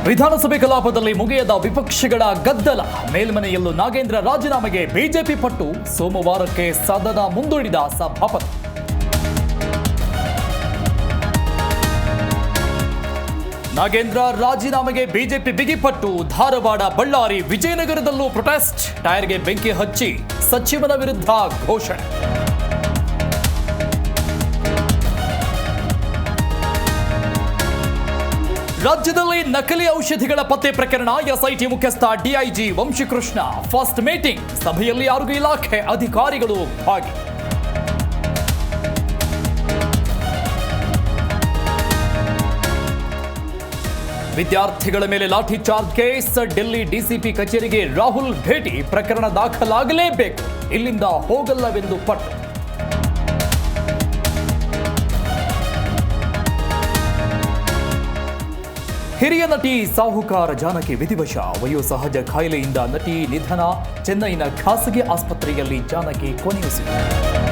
ವಿಧಾನಸಭೆ ಕಲಾಪದಲ್ಲಿ ಮುಗಿಯದ ವಿಪಕ್ಷಗಳ ಗದ್ದಲ. ಮೇಲ್ಮನೆಯಲ್ಲೂ ನಾಗೇಂದ್ರ ರಾಜೀನಾಮೆಗೆ ಬಿಜೆಪಿ ಪಟ್ಟು. ಸೋಮವಾರಕ್ಕೆ ಸದನ ಮುಂದೂಡಿದ ಸಭಾಪತಿ. ನಾಗೇಂದ್ರ ರಾಜೀನಾಮೆಗೆ ಬಿಜೆಪಿ ಬಿಗಿಪಟ್ಟು. ಧಾರವಾಡ, ಬಳ್ಳಾರಿ, ವಿಜಯನಗರದಲ್ಲೂ ಪ್ರೊಟೆಸ್ಟ್. ಟೈರ್ಗೆ ಬೆಂಕಿ ಹಚ್ಚಿ ಸಚಿವನ ವಿರುದ್ಧ ಘೋಷಣೆ. ರಾಜ್ಯದಲ್ಲಿ ನಕಲಿ ಔಷಧಿಗಳ ಪತ್ತೆ ಪ್ರಕರಣ. ಎಸ್ಐಟಿ ಮುಖ್ಯಸ್ಥ ಡಿಐಜಿ ವಂಶಿಕೃಷ್ಣ ಫಸ್ಟ್ ಮೀಟಿಂಗ್. ಸಭೆಯಲ್ಲಿ ಆರೋಗ್ಯ ಇಲಾಖೆ ಅಧಿಕಾರಿಗಳು ಭಾಗಿ. ವಿದ್ಯಾರ್ಥಿಗಳ ಮೇಲೆ ಲಾಠಿ ಚಾರ್ಜ್ ಕೇಸ್. ಡೆಲ್ಲಿ ಡಿಸಿಪಿ ಕಚೇರಿಗೆ ರಾಹುಲ್ ಭೇಟಿ. ಪ್ರಕರಣ ದಾಖಲಾಗಲೇಬೇಕು, ಇಲ್ಲಿಂದ ಹೋಗಲ್ಲವೆಂದು ಪಟ್ಟು. ಹಿರಿಯ ನಟಿ ಸಾಹುಕಾರ ಜಾನಕಿ ವಿಧಿವಶ. ವಯೋಸಹಜ ಕಾಯಿಲೆಯಿಂದ ನಟಿ ನಿಧನ. ಚೆನ್ನೈನ ಖಾಸಗಿ ಆಸ್ಪತ್ರೆಯಲ್ಲಿ ಜಾನಕಿ ಕೊನೆಯುಸಿರು.